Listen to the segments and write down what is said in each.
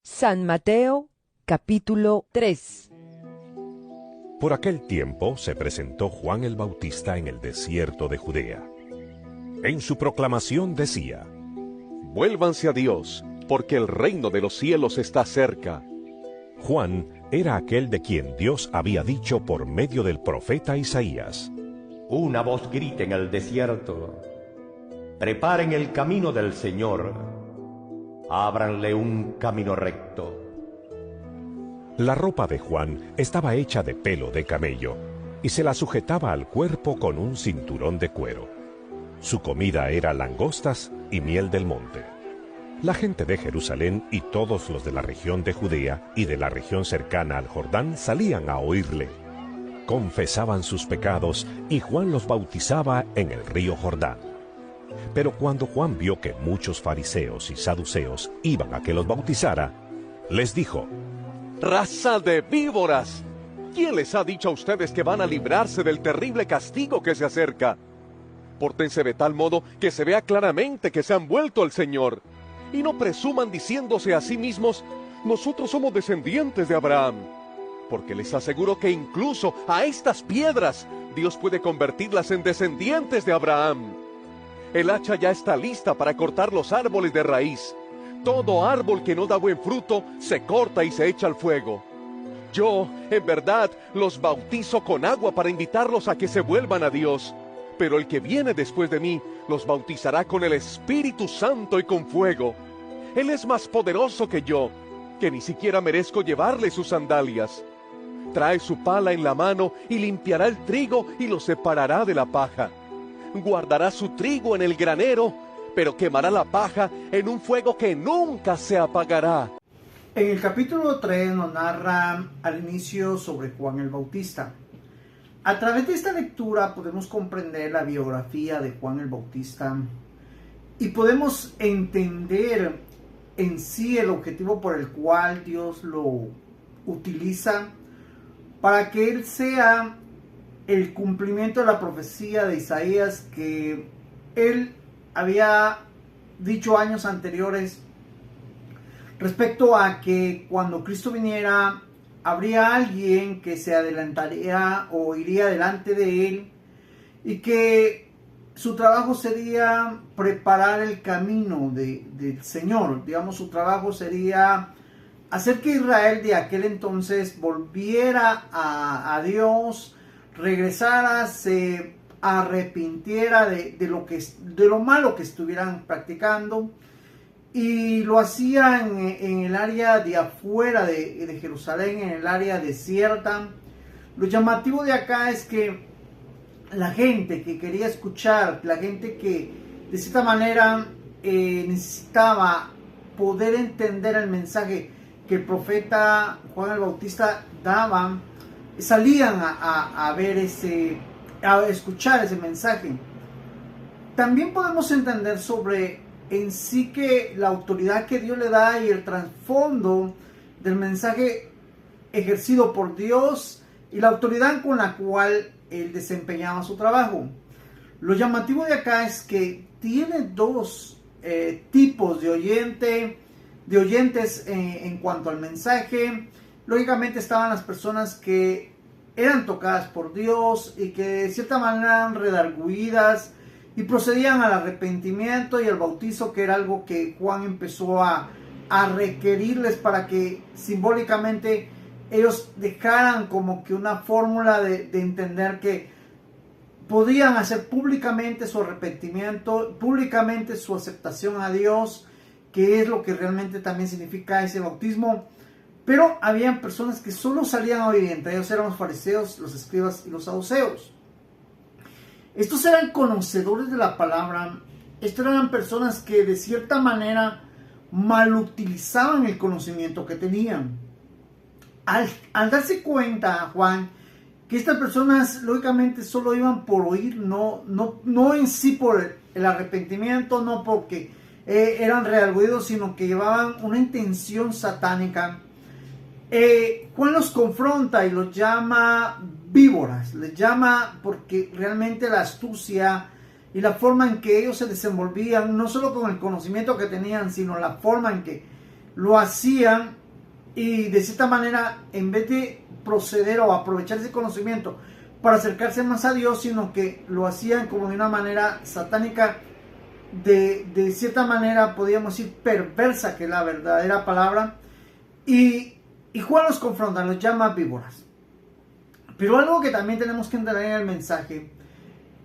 San Mateo, capítulo 3. Por aquel tiempo se presentó Juan el Bautista en el desierto de Judea. En su proclamación decía: Vuélvanse a Dios, porque el reino de los cielos está cerca. Juan era aquel de quien Dios había dicho por medio del profeta Isaías: Una voz grita en el desierto: preparen el camino del Señor, ábranle un camino recto. La ropa de Juan estaba hecha de pelo de camello, y se la sujetaba al cuerpo con un cinturón de cuero. Su comida era langostas y miel del monte. La gente de Jerusalén y todos los de la región de Judea y de la región cercana al Jordán salían a oírle. Confesaban sus pecados y Juan los bautizaba en el río Jordán. Pero cuando Juan vio que muchos fariseos y saduceos iban a que los bautizara, les dijo: ¡Raza de víboras! ¿Quién les ha dicho a ustedes que van a librarse del terrible castigo que se acerca? Pórtense de tal modo que se vea claramente que se han vuelto al Señor, y no presuman diciéndose a sí mismos: nosotros somos descendientes de Abraham. Porque les aseguro que incluso a estas piedras Dios puede convertirlas en descendientes de Abraham. El hacha ya está lista para cortar los árboles de raíz. Todo árbol que no da buen fruto se corta y se echa al fuego. Yo, en verdad, los bautizo con agua para invitarlos a que se vuelvan a Dios. Pero el que viene después de mí los bautizará con el Espíritu Santo y con fuego. Él es más poderoso que yo, que ni siquiera merezco llevarle sus sandalias. Trae su pala en la mano y limpiará el trigo y lo separará de la paja. Guardará su trigo en el granero, pero quemará la paja en un fuego que nunca se apagará. En el capítulo 3 nos narra al inicio sobre Juan el Bautista. A través de esta lectura podemos comprender la biografía de Juan el Bautista y podemos entender en sí el objetivo por el cual Dios lo utiliza para que él sea el cumplimiento de la profecía de Isaías que él había dicho años anteriores respecto a que cuando Cristo viniera habría alguien que se adelantaría o iría delante de él y que su trabajo sería preparar el camino del Señor. Digamos, su trabajo sería hacer que Israel de aquel entonces volviera a Dios, regresara, se arrepintiera de lo malo que estuvieran practicando, y lo hacía en el área de afuera de Jerusalén, en el área desierta. Lo llamativo de acá es que la gente que quería escuchar, la gente que de cierta manera necesitaba poder entender el mensaje que el profeta Juan el Bautista daba, salían a escuchar ese mensaje. También podemos entender sobre en sí que la autoridad que Dios le da y el trasfondo del mensaje ejercido por Dios y la autoridad con la cual él desempeñaba su trabajo. Lo llamativo de acá es que tiene dos tipos de oyentes en cuanto al mensaje. Lógicamente estaban las personas que eran tocadas por Dios y que de cierta manera eran redargüidas y procedían al arrepentimiento y al bautizo, que era algo que Juan empezó a requerirles para que simbólicamente ellos dejaran como que una fórmula de entender que podían hacer públicamente su arrepentimiento, públicamente su aceptación a Dios, que es lo que realmente también significa ese bautismo. Pero habían personas que solo salían a oír, entre ellos eran los fariseos, los escribas y los saduceos. Estos eran conocedores de la palabra. Estos eran personas que de cierta manera malutilizaban el conocimiento que tenían. Al darse cuenta, Juan, que estas personas lógicamente solo iban por oír, no en sí por el arrepentimiento, no porque eran redargüidos, sino que llevaban una intención satánica. Juan los confronta y los llama víboras, les llama porque realmente la astucia y la forma en que ellos se desenvolvían, no solo con el conocimiento que tenían, sino la forma en que lo hacían y de cierta manera, en vez de proceder o aprovechar ese conocimiento para acercarse más a Dios, sino que lo hacían como de una manera satánica, de cierta manera podríamos decir perversa, que es la verdadera palabra. Y Juan los confronta, los llama víboras. Pero algo que también tenemos que entender en el mensaje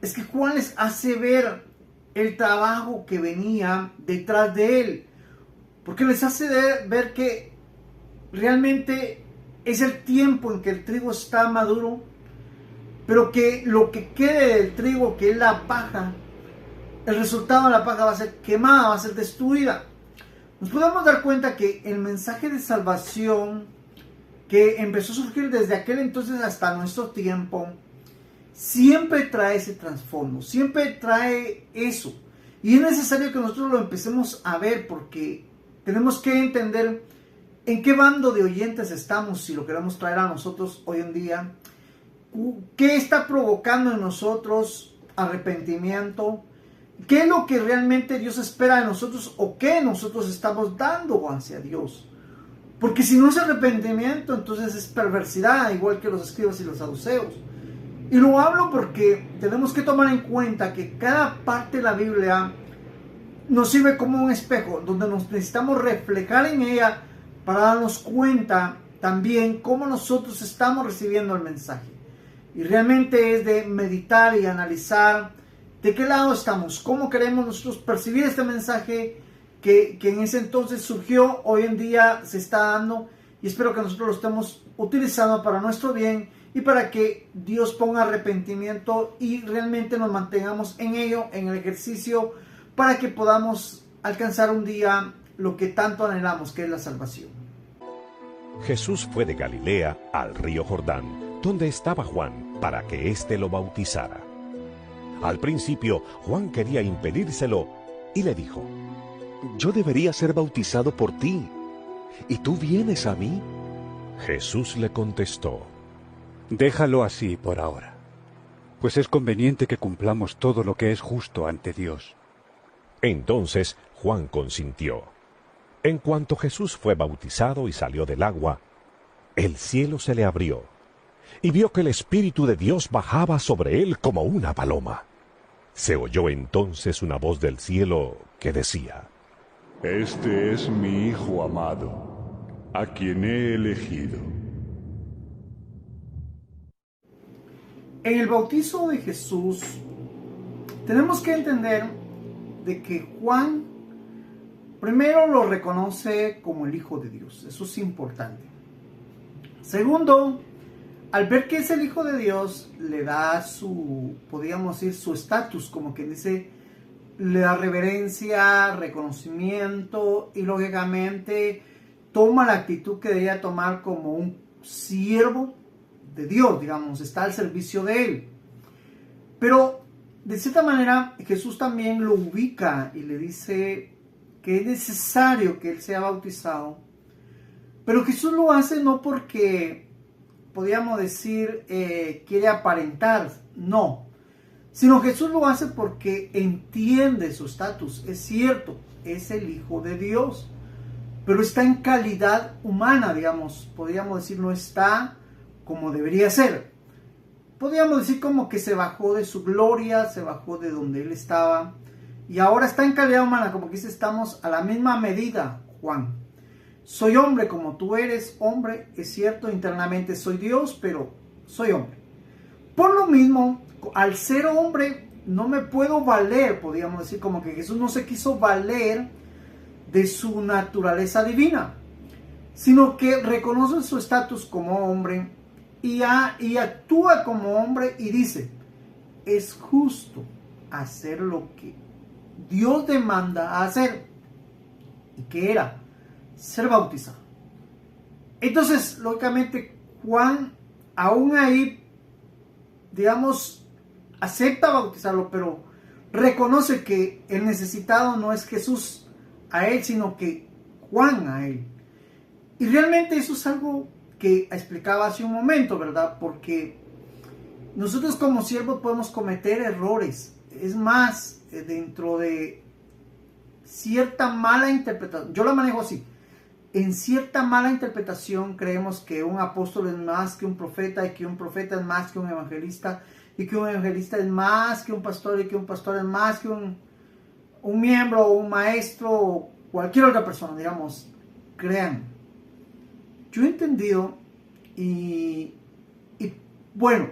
es que Juan les hace ver el trabajo que venía detrás de él, porque les hace ver que realmente es el tiempo en que el trigo está maduro, pero que lo que quede del trigo, que es la paja, el resultado de la paja va a ser quemada, va a ser destruida. Nos podemos dar cuenta que el mensaje de salvación que empezó a surgir desde aquel entonces hasta nuestro tiempo, siempre trae ese trasfondo, siempre trae eso. Y es necesario que nosotros lo empecemos a ver, porque tenemos que entender en qué bando de oyentes estamos, si lo queremos traer a nosotros hoy en día. ¿Qué está provocando en nosotros arrepentimiento? ¿Qué es lo que realmente Dios espera de nosotros, o qué nosotros estamos dando hacia Dios? Porque si no es arrepentimiento, entonces es perversidad, igual que los escribas y los saduceos. Y lo hablo porque tenemos que tomar en cuenta que cada parte de la Biblia nos sirve como un espejo, donde nos necesitamos reflejar en ella para darnos cuenta también cómo nosotros estamos recibiendo el mensaje. Y realmente es de meditar y analizar de qué lado estamos, cómo queremos nosotros percibir este mensaje que en ese entonces surgió, hoy en día se está dando, y espero que nosotros lo estemos utilizando para nuestro bien y para que Dios ponga arrepentimiento y realmente nos mantengamos en ello, en el ejercicio, para que podamos alcanzar un día lo que tanto anhelamos, que es la salvación. Jesús fue de Galilea al río Jordán, donde estaba Juan, para que éste lo bautizara. Al principio, Juan quería impedírselo y le dijo: Yo debería ser bautizado por ti, ¿y tú vienes a mí? Jesús le contestó: Déjalo así por ahora, pues es conveniente que cumplamos todo lo que es justo ante Dios. Entonces Juan consintió. En cuanto Jesús fue bautizado y salió del agua, el cielo se le abrió, y vio que el Espíritu de Dios bajaba sobre él como una paloma. Se oyó entonces una voz del cielo que decía: Este es mi Hijo amado, a quien he elegido. En el bautizo de Jesús tenemos que entender de que Juan primero lo reconoce como el Hijo de Dios. Eso es importante. Segundo, al ver que es el Hijo de Dios, le da su, podríamos decir, su estatus, como quien dice, le da reverencia, reconocimiento, y lógicamente toma la actitud que debería tomar como un siervo de Dios, digamos, está al servicio de Él. Pero de cierta manera Jesús también lo ubica y le dice que es necesario que Él sea bautizado. Pero Jesús lo hace no porque, podríamos decir, quiere aparentar, no. Sino Jesús lo hace porque entiende su estatus. Es cierto, es el Hijo de Dios, pero está en calidad humana, digamos. Podríamos decir, no está como debería ser. Podríamos decir como que se bajó de su gloria, se bajó de donde Él estaba, y ahora está en calidad humana, como que dice, estamos a la misma medida, Juan. Soy hombre como tú eres hombre, es cierto, internamente soy Dios, pero soy hombre. Por lo mismo, al ser hombre, no me puedo valer, podríamos decir, como que Jesús no se quiso valer de su naturaleza divina, sino que reconoce su estatus como hombre y actúa como hombre y dice, es justo hacer lo que Dios demanda hacer, y que era ser bautizado. Entonces, lógicamente, Juan, aún ahí, digamos, acepta bautizarlo, pero reconoce que el necesitado no es Jesús a él, sino que Juan a él. Y realmente eso es algo que explicaba hace un momento, ¿verdad? Porque nosotros como siervos podemos cometer errores. Es más, dentro de cierta mala interpretación, yo la manejo así, en cierta mala interpretación creemos que un apóstol es más que un profeta, y que un profeta es más que un evangelista, y que un evangelista es más que un pastor, y que un pastor es más que un miembro o un maestro o cualquier otra persona, digamos. Crean, yo he entendido y bueno,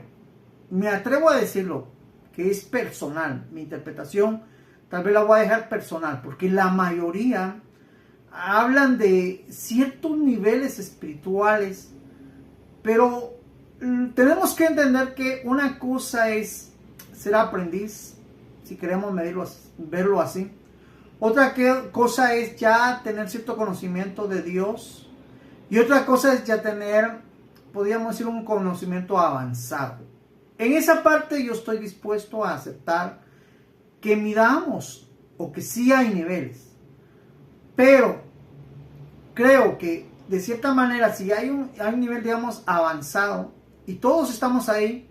me atrevo a decirlo, que es personal, mi interpretación tal vez la voy a dejar personal, porque la mayoría hablan de ciertos niveles espirituales, pero tenemos que entender que una cosa es ser aprendiz, si queremos verlo así. Otra cosa es ya tener cierto conocimiento de Dios, y otra cosa es ya tener, podríamos decir, un conocimiento avanzado. En esa parte yo estoy dispuesto a aceptar que midamos, o que sí hay niveles, pero creo que de cierta manera si hay un nivel, digamos, avanzado, y todos estamos ahí,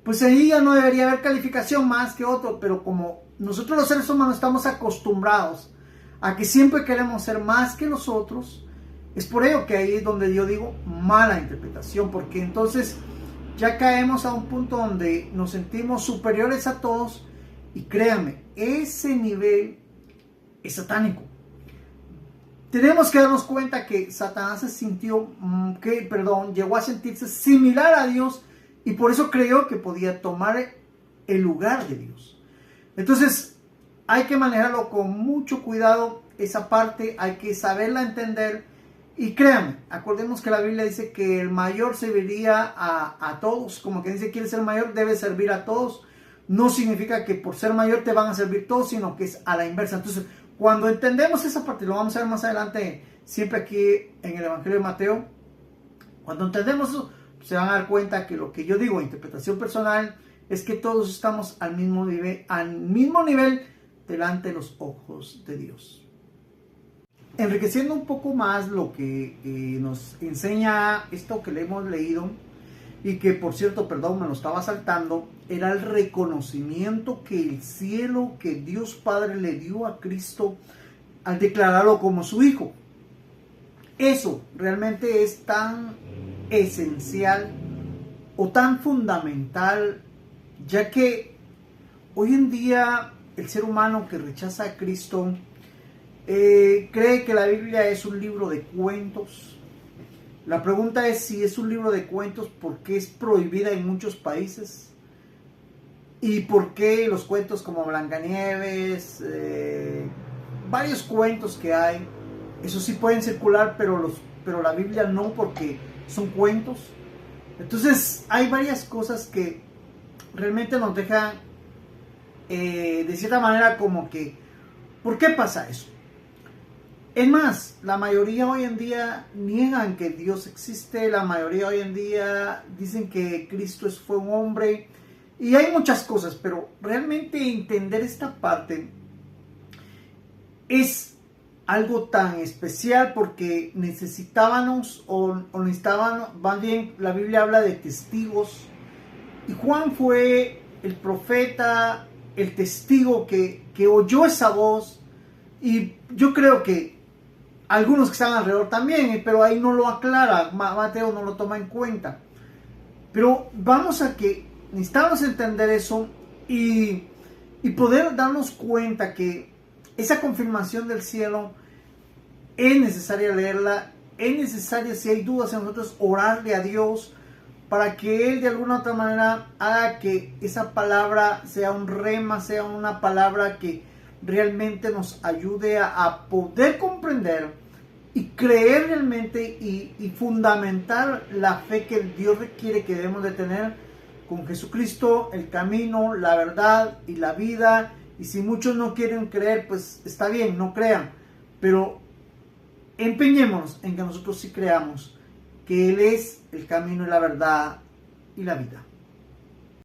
pues ahí ya no debería haber calificación más que otro. Pero como nosotros los seres humanos estamos acostumbrados a que siempre queremos ser más que los otros, es por ello que ahí es donde yo digo mala interpretación, porque entonces ya caemos a un punto donde nos sentimos superiores a todos, y créanme, ese nivel es satánico. Tenemos que darnos cuenta que Satanás llegó a sentirse similar a Dios, y por eso creyó que podía tomar el lugar de Dios. Entonces hay que manejarlo con mucho cuidado, esa parte hay que saberla entender. Y créanme, acordemos que la Biblia dice que el mayor serviría a todos, como que dice, quiere ser mayor, debe servir a todos. No significa que por ser mayor te van a servir todos, sino que es a la inversa. Entonces, cuando entendemos esa parte, lo vamos a ver más adelante, siempre aquí en el Evangelio de Mateo, cuando entendemos eso, se van a dar cuenta que lo que yo digo, interpretación personal, es que todos estamos al mismo nivel delante de los ojos de Dios. Enriqueciendo un poco más lo que nos enseña esto que le hemos leído, y que por cierto, perdón, me lo estaba saltando, era el reconocimiento que el cielo, que Dios Padre le dio a Cristo al declararlo como su Hijo. Eso realmente es tan esencial o tan fundamental, ya que hoy en día el ser humano que rechaza a Cristo cree que la Biblia es un libro de cuentos. La pregunta es, si es un libro de cuentos, ¿por qué es prohibida en muchos países? ¿Y por qué los cuentos como Blancanieves, varios cuentos que hay, eso sí pueden circular, pero la Biblia no, porque son cuentos? Entonces hay varias cosas que realmente nos dejan de cierta manera como que, ¿por qué pasa eso? Es más, la mayoría hoy en día niegan que Dios existe, la mayoría hoy en día dicen que Cristo fue un hombre, y hay muchas cosas, pero realmente entender esta parte es algo tan especial, porque necesitábamos, más bien la Biblia habla de testigos, y Juan fue el profeta, el testigo que oyó esa voz, y yo creo que algunos que están alrededor también, pero ahí no lo aclara, Mateo no lo toma en cuenta. Pero vamos a que necesitamos entender eso y poder darnos cuenta que esa confirmación del cielo es necesaria leerla, es necesaria, si hay dudas en nosotros, orarle a Dios para que Él de alguna otra manera haga que esa palabra sea un rema, sea una palabra que realmente nos ayude a poder comprender y creer realmente y fundamentar la fe que Dios requiere que debemos de tener con Jesucristo, el camino, la verdad y la vida. Y si muchos no quieren creer, pues está bien, no crean, pero empeñémonos en que nosotros sí creamos que Él es el camino y la verdad y la vida.